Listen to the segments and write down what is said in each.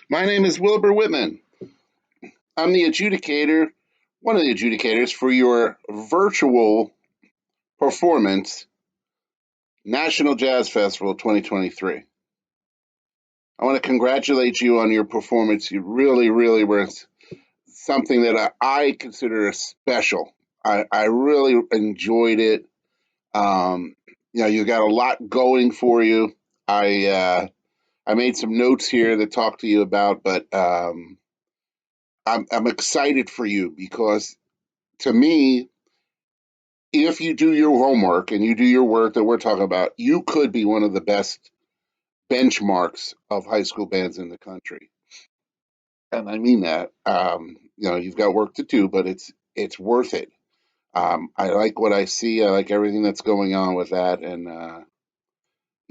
My name is Wilbur Whitman. I'm the adjudicator, one of the adjudicators for your virtual performance, National Jazz Festival 2023. I want to congratulate you on your performance. You really were something that I consider special. I really enjoyed it. Um, you got a lot going for you. I made some notes here to talk to you about, but I'm excited for you because to me, if you do your homework and you do your work that we're talking about, you could be one of the best benchmarks of high school bands in the country. And I mean that. You've got work to do, but it's worth it. I like what I see. I like everything that's going on with that, and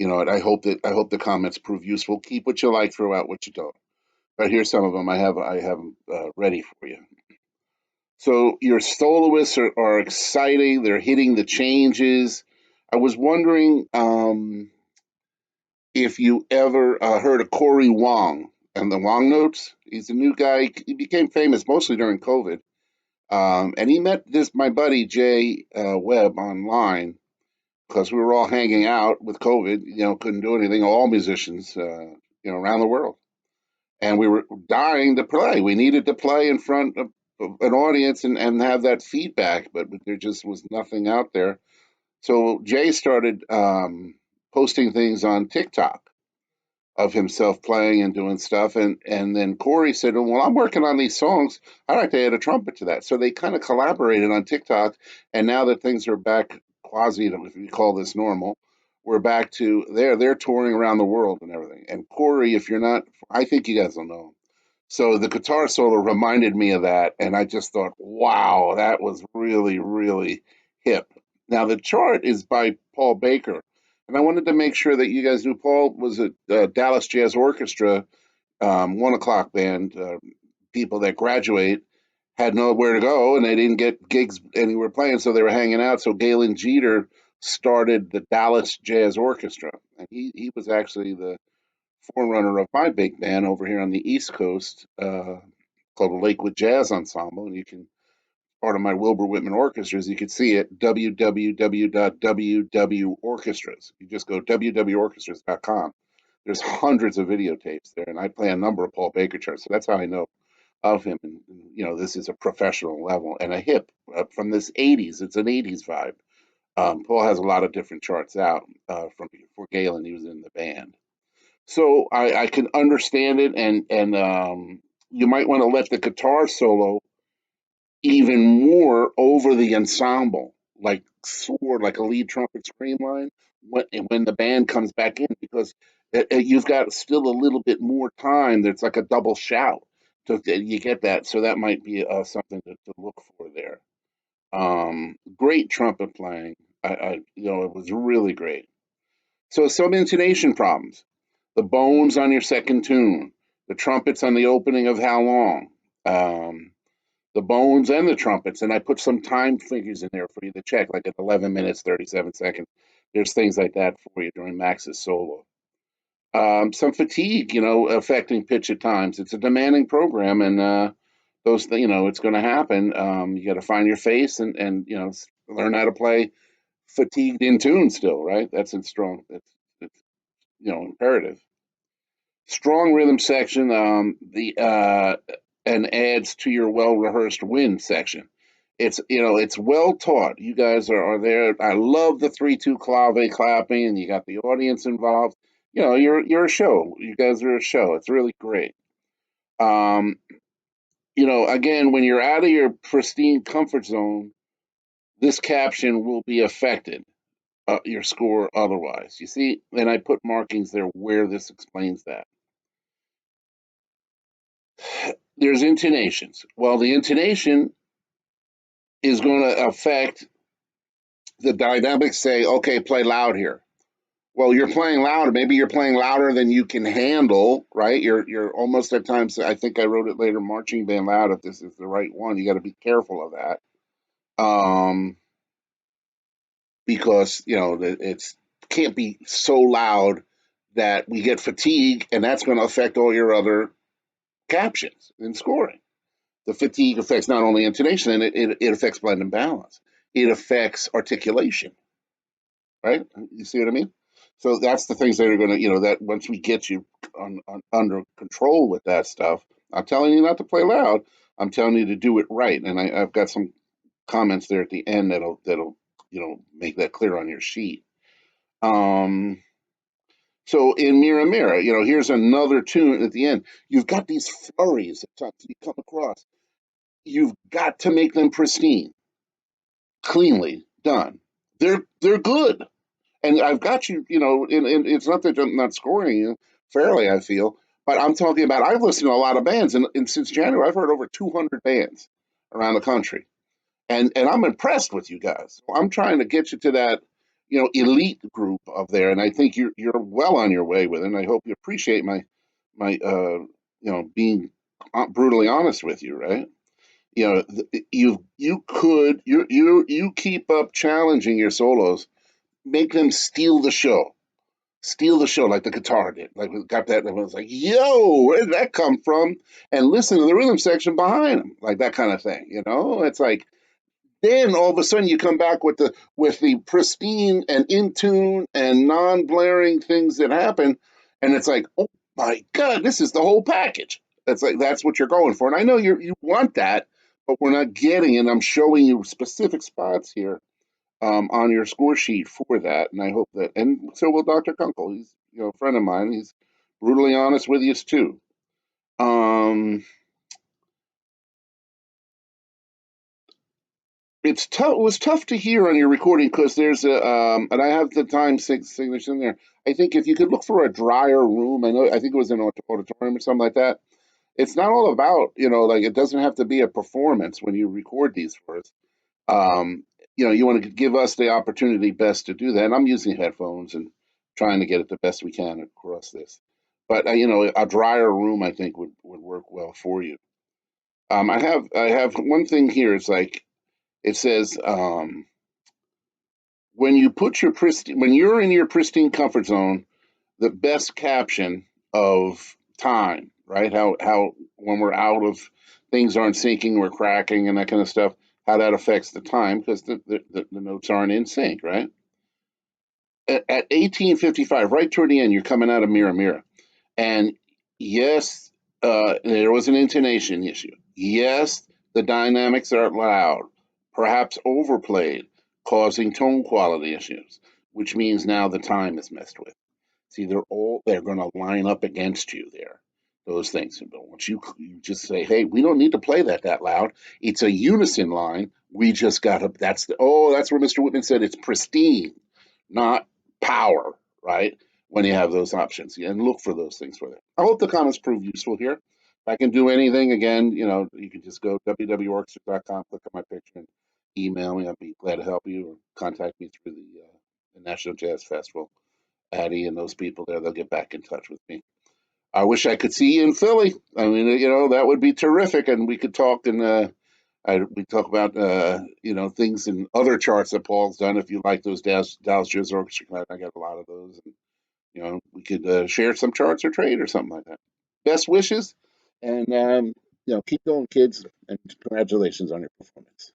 and I hope the comments prove useful. Keep what you like, throw out what you don't. But here's some of them I have ready for you. So your soloists are exciting. They're hitting the changes. I was wondering if you ever heard of Corey Wong and the Wong Notes. He's a new guy. He became famous mostly during COVID. And he met my buddy Jay Webb online because we were all hanging out with COVID. Couldn't do anything. All musicians, around the world, and we were dying to play. We needed to play in front of an audience and have that feedback, but there just was nothing out there. So Jay started posting things on TikTok of himself playing and doing stuff, and then Corey said, "Well, I'm working on these songs. I'd like to add a trumpet to that." So they kind of collaborated on TikTok, and now that things are back quasi, if you call this normal, we're back to they're touring around the world and everything. And Corey, if you're not, I think you guys will know him. So the guitar solo reminded me of that, and I just thought, wow, that was really hip. Now the chart is by Paul Baker, and I wanted to make sure that you guys knew Paul was a Dallas Jazz Orchestra 1 o'clock band. People that graduate had nowhere to go, and they didn't get gigs anywhere playing, so they were hanging out. So Galen Jeter started the Dallas Jazz Orchestra, and he was actually the forerunner of my big band over here on the East Coast, called the Lakewood Jazz Ensemble. And you can, part of my Wilbur Whitman orchestras, you can see it, www.wworchestras. You just go www.orchestras.com. There's hundreds of videotapes there, and I play a number of Paul Baker charts. So that's how I know of him. And this is a professional level and a hip from this 80s. It's an 80s vibe. Paul has a lot of different charts out from before Galen, he was in the band. So I can understand it, and you might want to let the guitar solo even more over the ensemble, like soar like a lead trumpet scream line when the band comes back in, because you've got still a little bit more time. There's like a double shout. You get that, so that might be something to look for there. Great trumpet playing. It was really great. So some intonation problems. The bones on your second tune, the trumpets on the opening of How Long, um, the bones and the trumpets. And I put some time figures in there for you to check, like at 11 minutes, 37 seconds. There's things like that for you during Max's solo. Some fatigue, affecting pitch at times. It's a demanding program, and it's going to happen. You got to find your face and learn how to play fatigued in tune still, right? That's in strong. It's imperative. Strong rhythm section, the and adds to your well rehearsed wind section. It's well taught. You guys are there. I love the 3/2 clave clapping, and you got the audience involved. You're a show. You guys are a show. It's really great. Um, again, when you're out of your pristine comfort zone, this caption will be affected. Your score otherwise. You see, and I put markings there where this explains that. There's intonations. Well, the intonation is going to affect the dynamics. Say, okay, play loud here. Well, you're playing louder. Maybe you're playing louder than you can handle, right? You're almost at times. I think I wrote it later. Marching band loud. If this is the right one, you got to be careful of that, because it's can't be so loud that we get fatigue, and that's going to affect all your other captions and scoring. The fatigue affects not only intonation, and it affects blend and balance. It affects articulation, right? You see what I mean? So that's the things that are going to, that once we get you under control with that stuff, I'm telling you not to play loud. I'm telling you to do it right. And I've got some comments there at the end that'll make that clear on your sheet. Um, so in Mira Mira, here's another tune at the end. You've got these flurries of times you come across. You've got to make them pristine, cleanly done. They're good. And I've got you, and it's not that I'm not scoring you fairly, I feel, but I'm talking about I've listened to a lot of bands, and since January, I've heard over 200 bands around the country, and I'm impressed with you guys. I'm trying to get you to that, elite group of there, and I think you're well on your way with it. And I hope you appreciate my being brutally honest with you, right? You keep up challenging your solos, make them steal the show like the guitar did. Like we got that, and everyone's like, "Yo, where did that come from?" And listen to the rhythm section behind them, like that kind of thing. It's like then all of a sudden you come back with the pristine and in tune and non-blaring things that happen, and it's like, oh my god, this is the whole package. It's like that's what you're going for, and I know you want that, but we're not getting it. I'm showing you specific spots here on your score sheet for that, and I hope that, and so will Dr. Kunkel. He's a friend of mine. He's brutally honest with you too. Um, it's tough. It was tough to hear on your recording because there's and I have the time signature in there. I think if you could look for a drier room, I think it was an auditorium or something like that. It's not all about like it doesn't have to be a performance when you record these for us. Um, you want to give us the opportunity best to do that. And I'm using headphones and trying to get it the best we can across this. But a drier room I think would work well for you. I have one thing here. It's like it says when you put your pristine when you're in your pristine comfort zone, the best caption of time, right? How when we're out of things aren't syncing, we're cracking and that kind of stuff, how that affects the time because the notes aren't in sync, right? At 1855, right toward the end, you're coming out of Mira Mira. And yes, there was an intonation issue. Yes, the dynamics are loud, perhaps overplayed, causing tone quality issues, which means now the time is messed with. See, they're going to line up against you there. Those things. But once you just say, "Hey, we don't need to play that loud. It's a unison line. We just got to." That's where Mr. Whitman said it's pristine, not power, right? When you have those options, and look for those things for that. I hope the comments prove useful here. If I can do anything, again, you can just go www.orchestra.com, click on my picture, and email me. I'd be glad to help you, or contact me through the National Jazz Festival. Addie and those people there, they'll get back in touch with me. I wish I could see you in Philly. I mean, that would be terrific, and we could talk and we talk about things and other charts that Paul's done. If you like those Dallas Jazz Orchestra, I got a lot of those. And, we could share some charts or trade or something like that. Best wishes, and keep going, kids, and congratulations on your performance.